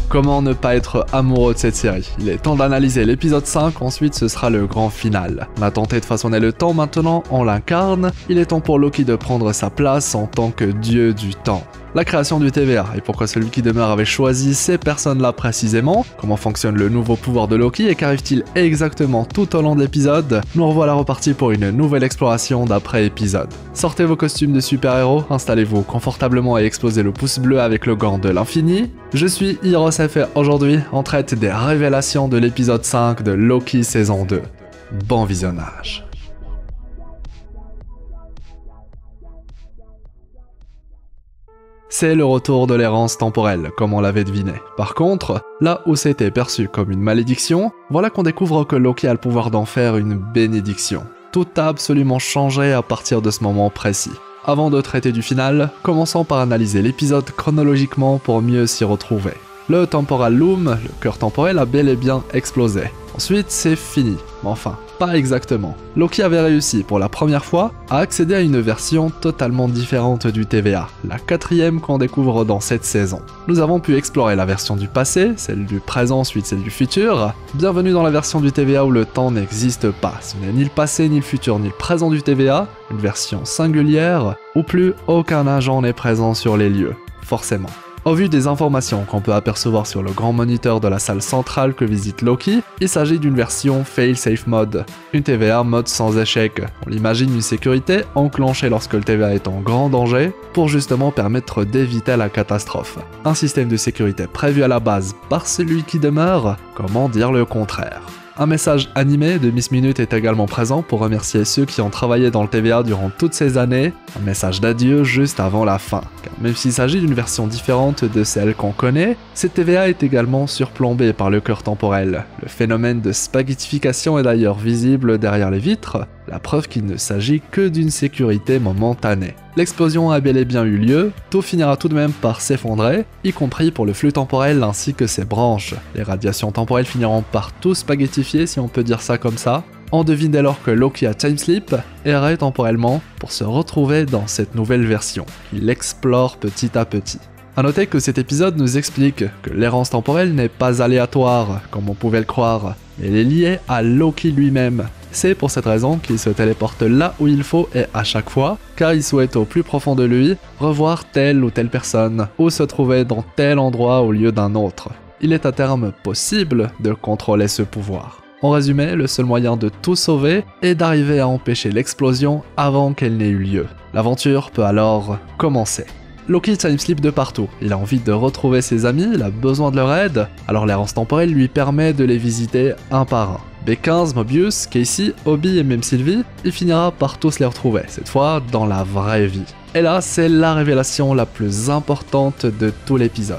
comment ne pas être amoureux de cette série? Il est temps d'analyser l'épisode 5, ensuite ce sera le grand final. On a tenté de façonner le temps, maintenant on l'incarne. Il est temps pour Loki de prendre sa place en tant que dieu du temps. La création du TVA et pourquoi celui qui demeure avait choisi ces personnes-là précisément, comment fonctionne le nouveau pouvoir de Loki et qu'arrive-t-il exactement tout au long de l'épisode, nous revoilà repartis pour une nouvelle exploration d'après épisode. Sortez vos costumes de super-héros, installez-vous confortablement et explosez le pouce bleu avec le gant de l'infini. Je suis HeroesF et aujourd'hui on traite des révélations de l'épisode 5 de Loki saison 2. Bon visionnage. C'est le retour de l'errance temporelle, comme on l'avait deviné. Par contre, là où c'était perçu comme une malédiction, voilà qu'on découvre que Loki a le pouvoir d'en faire une bénédiction. Tout a absolument changé à partir de ce moment précis. Avant de traiter du final, commençons par analyser l'épisode chronologiquement pour mieux s'y retrouver. Le Temporal Loom, le cœur temporel, a bel et bien explosé. Ensuite, c'est fini. Mais enfin, pas exactement. Loki avait réussi pour la première fois à accéder à une version totalement différente du TVA, la 4e qu'on découvre dans cette saison. Nous avons pu explorer la version du passé, celle du présent, ensuite celle du futur. Bienvenue dans la version du TVA où le temps n'existe pas. Ce n'est ni le passé, ni le futur, ni le présent du TVA, une version singulière où plus aucun agent n'est présent sur les lieux, forcément. Au vu des informations qu'on peut apercevoir sur le grand moniteur de la salle centrale que visite Loki, il s'agit d'une version Fail-Safe Mode, une TVA mode sans échec. On l'imagine une sécurité enclenchée lorsque le TVA est en grand danger pour justement permettre d'éviter la catastrophe. Un système de sécurité prévu à la base par celui qui demeure, comment dire le contraire? Un message animé de Miss Minute est également présent pour remercier ceux qui ont travaillé dans le TVA durant toutes ces années, un message d'adieu juste avant la fin. Car même s'il s'agit d'une version différente de celle qu'on connaît, cette TVA est également surplombée par le cœur temporel. Le phénomène de spaghettification est d'ailleurs visible derrière les vitres, la preuve qu'il ne s'agit que d'une sécurité momentanée. L'explosion a bel et bien eu lieu, tout finira tout de même par s'effondrer, y compris pour le flux temporel ainsi que ses branches. Les radiations temporelles finiront par tout spaghettifier si on peut dire ça comme ça. On devine dès lors que Loki a timesleep, erré temporellement pour se retrouver dans cette nouvelle version. Il explore petit à petit. A noter que cet épisode nous explique que l'errance temporelle n'est pas aléatoire, comme on pouvait le croire, mais elle est liée à Loki lui-même. C'est pour cette raison qu'il se téléporte là où il faut et à chaque fois, car il souhaite au plus profond de lui revoir telle ou telle personne, ou se trouver dans tel endroit au lieu d'un autre. Il est à terme possible de contrôler ce pouvoir. En résumé, le seul moyen de tout sauver est d'arriver à empêcher l'explosion avant qu'elle n'ait eu lieu. L'aventure peut alors commencer. Loki timesleep de partout, il a envie de retrouver ses amis, il a besoin de leur aide, alors l'errance temporelle lui permet de les visiter un par un. B15, Mobius, Casey, Obi et même Sylvie, il finira par tous les retrouver, cette fois dans la vraie vie. Et là, c'est la révélation la plus importante de tout l'épisode.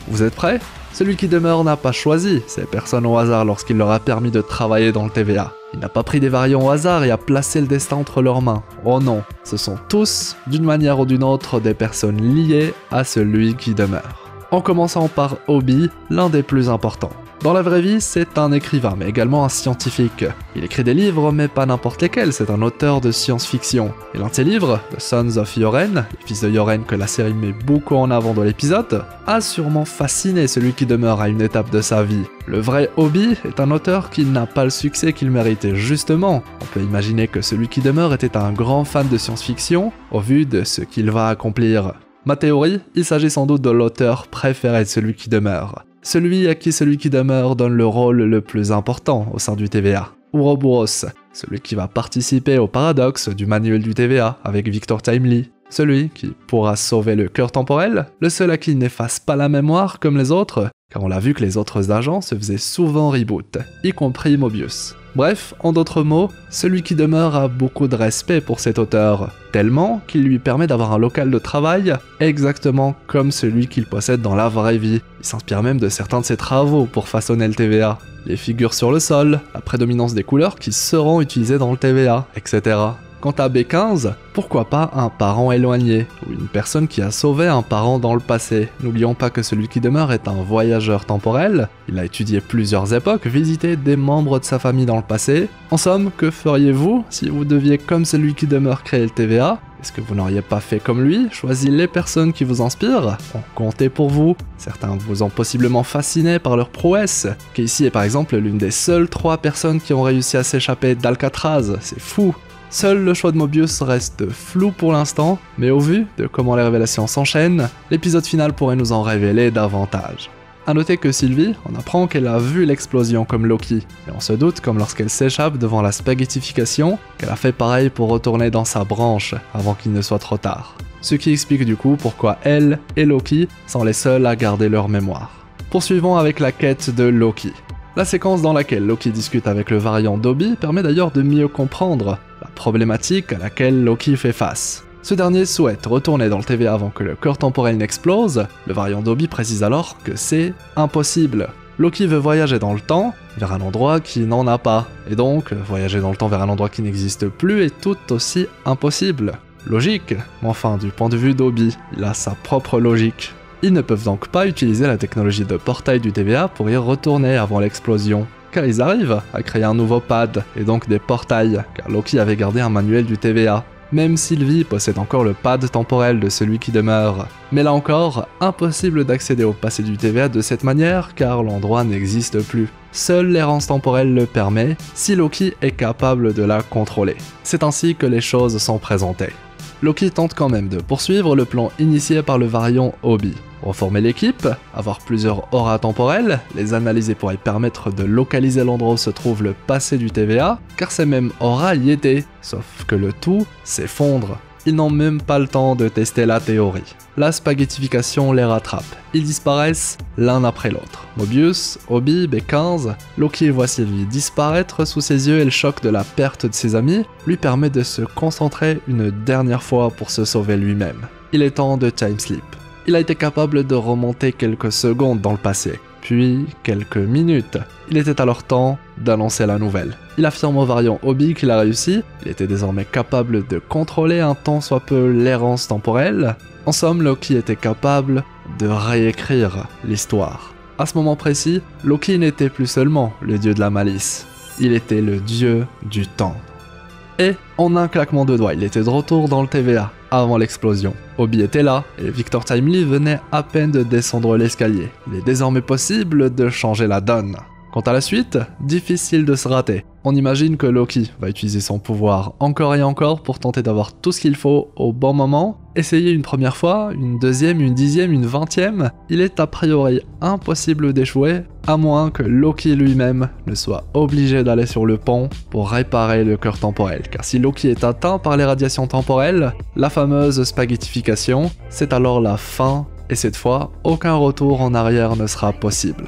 Vous êtes prêts? Celui qui demeure n'a pas choisi ces personnes au hasard lorsqu'il leur a permis de travailler dans le TVA. Il n'a pas pris des variants au hasard et a placé le destin entre leurs mains. Oh non, ce sont tous, d'une manière ou d'une autre, des personnes liées à celui qui demeure. En commençant par Obi, l'un des plus importants. Dans la vraie vie, c'est un écrivain, mais également un scientifique. Il écrit des livres, mais pas n'importe lesquels, c'est un auteur de science-fiction. Et l'un de ses livres, The Sons of Yoren, les fils de Yoren que la série met beaucoup en avant dans l'épisode, a sûrement fasciné celui qui demeure à une étape de sa vie. Le vrai Obi est un auteur qui n'a pas le succès qu'il méritait justement. On peut imaginer que celui qui demeure était un grand fan de science-fiction, au vu de ce qu'il va accomplir. Ma théorie, il s'agit sans doute de l'auteur préféré de celui qui demeure. Celui à qui celui qui demeure donne le rôle le plus important au sein du TVA. Ouroboros, celui qui va participer au paradoxe du manuel du TVA avec Victor Timely. Celui qui pourra sauver le cœur temporel, le seul à qui il n'efface pas la mémoire comme les autres, car on l'a vu que les autres agents se faisaient souvent reboot, y compris Mobius. Bref, en d'autres mots, celui qui demeure a beaucoup de respect pour cet auteur, tellement qu'il lui permet d'avoir un local de travail exactement comme celui qu'il possède dans la vraie vie. Il s'inspire même de certains de ses travaux pour façonner le TVA. Les figures sur le sol, la prédominance des couleurs qui seront utilisées dans le TVA, etc. Quant à B15, pourquoi pas un parent éloigné, ou une personne qui a sauvé un parent dans le passé. N'oublions pas que celui qui demeure est un voyageur temporel, il a étudié plusieurs époques, visité des membres de sa famille dans le passé. En somme, que feriez-vous si vous deviez comme celui qui demeure créer le TVA? Est-ce que vous n'auriez pas fait comme lui, choisi les personnes qui vous inspirent, ont compté pour vous? Certains vous ont possiblement fasciné par leur prouesse. Casey est par exemple l'une des seules 3 personnes qui ont réussi à s'échapper d'Alcatraz, c'est fou. Seul le choix de Mobius reste flou pour l'instant, mais au vu de comment les révélations s'enchaînent, l'épisode final pourrait nous en révéler davantage. A noter que Sylvie, on apprend qu'elle a vu l'explosion comme Loki, et on se doute, comme lorsqu'elle s'échappe devant la spaghettification, qu'elle a fait pareil pour retourner dans sa branche avant qu'il ne soit trop tard. Ce qui explique du coup pourquoi elle et Loki sont les seuls à garder leur mémoire. Poursuivons avec la quête de Loki. La séquence dans laquelle Loki discute avec le variant Dobby permet d'ailleurs de mieux comprendre la problématique à laquelle Loki fait face. Ce dernier souhaite retourner dans le TVA avant que le cœur temporel n'explose. Le variant Dobby précise alors que c'est impossible. Loki veut voyager dans le temps vers un endroit qui n'en a pas, et donc voyager dans le temps vers un endroit qui n'existe plus est tout aussi impossible. Logique, mais enfin du point de vue Dobby, il a sa propre logique. Ils ne peuvent donc pas utiliser la technologie de portail du TVA pour y retourner avant l'explosion, car ils arrivent à créer un nouveau pad, et donc des portails, car Loki avait gardé un manuel du TVA. Même Sylvie possède encore le pad temporel de celui qui demeure. Mais là encore, impossible d'accéder au passé du TVA de cette manière, car l'endroit n'existe plus. Seule l'errance temporelle le permet, si Loki est capable de la contrôler. C'est ainsi que les choses sont présentées. Loki tente quand même de poursuivre le plan initié par le variant Obi. Reformer l'équipe, avoir plusieurs auras temporelles, les analyser pourrait permettre de localiser l'endroit où se trouve le passé du TVA, car ces mêmes auras y étaient, sauf que le tout s'effondre. Ils n'ont même pas le temps de tester la théorie. La spaghettification les rattrape. Ils disparaissent l'un après l'autre. Mobius, Obi, B15, Loki voit Sylvie disparaître sous ses yeux et le choc de la perte de ses amis lui permet de se concentrer une dernière fois pour se sauver lui-même. Il est temps de time sleep. Il a été capable de remonter quelques secondes dans le passé, puis quelques minutes. Il était alors temps d'annoncer la nouvelle. Il affirme au variant Obi qu'il a réussi, il était désormais capable de contrôler un tant soit peu l'errance temporelle. En somme, Loki était capable de réécrire l'histoire. À ce moment précis, Loki n'était plus seulement le dieu de la malice, il était le dieu du temps. Et, en un claquement de doigts, il était de retour dans le TVA, avant l'explosion. Obi était là, et Victor Timely venait à peine de descendre l'escalier. Il est désormais possible de changer la donne. Quant à la suite, difficile de se rater. On imagine que Loki va utiliser son pouvoir encore et encore pour tenter d'avoir tout ce qu'il faut au bon moment. Essayer une première fois, une deuxième, une dixième, une 20e, il est a priori impossible d'échouer, à moins que Loki lui-même ne soit obligé d'aller sur le pont pour réparer le cœur temporel. Car si Loki est atteint par les radiations temporelles, la fameuse spaghettification, c'est alors la fin, et cette fois, aucun retour en arrière ne sera possible.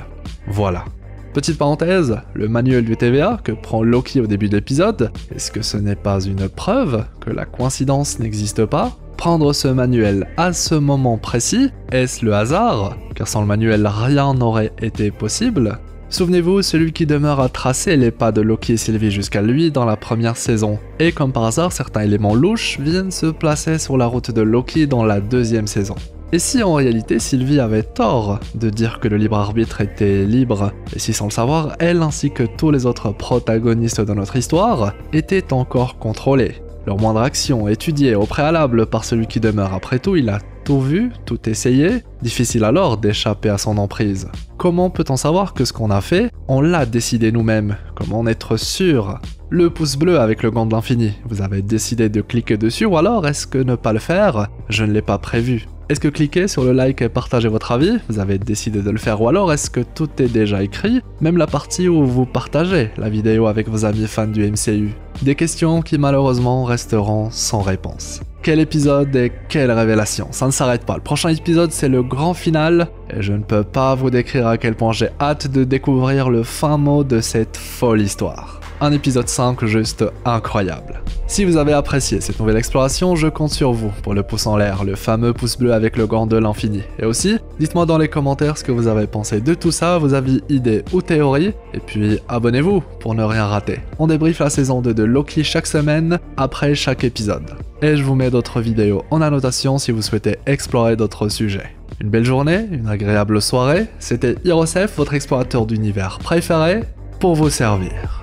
Voilà. Petite parenthèse, le manuel du TVA que prend Loki au début de l'épisode, est-ce que ce n'est pas une preuve que la coïncidence n'existe pas? Prendre ce manuel à ce moment précis, est-ce le hasard? Car sans le manuel, rien n'aurait été possible. Souvenez-vous, celui qui demeure a tracé les pas de Loki et Sylvie jusqu'à lui dans la première saison. Et comme par hasard, certains éléments louches viennent se placer sur la route de Loki dans la deuxième saison. Et si en réalité Sylvie avait tort de dire que le libre arbitre était libre, et si sans le savoir, elle ainsi que tous les autres protagonistes de notre histoire étaient encore contrôlés. Leur moindre action étudiée au préalable par celui qui demeure, après tout il a tout vu, tout essayé, difficile alors d'échapper à son emprise. Comment peut-on savoir que ce qu'on a fait, on l'a décidé nous-mêmes? Comment en être sûr? Le pouce bleu avec le gant de l'infini, vous avez décidé de cliquer dessus ou alors est-ce que ne pas le faire, je ne l'ai pas prévu? Est-ce que cliquer sur le like et partager votre avis, vous avez décidé de le faire ou alors est-ce que tout est déjà écrit, même la partie où vous partagez la vidéo avec vos amis fans du MCU? Des questions qui malheureusement resteront sans réponse. Quel épisode et quelle révélation, ça ne s'arrête pas. Le prochain épisode c'est le grand final et je ne peux pas vous décrire à quel point j'ai hâte de découvrir le fin mot de cette folle histoire. Un épisode 5 juste incroyable. Si vous avez apprécié cette nouvelle exploration, je compte sur vous pour le pouce en l'air, le fameux pouce bleu avec le gant de l'infini. Et aussi, dites-moi dans les commentaires ce que vous avez pensé de tout ça, vos avis, idées ou théories, et puis abonnez-vous pour ne rien rater. On débriefe la saison 2 de Loki chaque semaine, après chaque épisode. Et je vous mets d'autres vidéos en annotation si vous souhaitez explorer d'autres sujets. Une belle journée, une agréable soirée, c'était Hirosef, votre explorateur d'univers préféré, pour vous servir.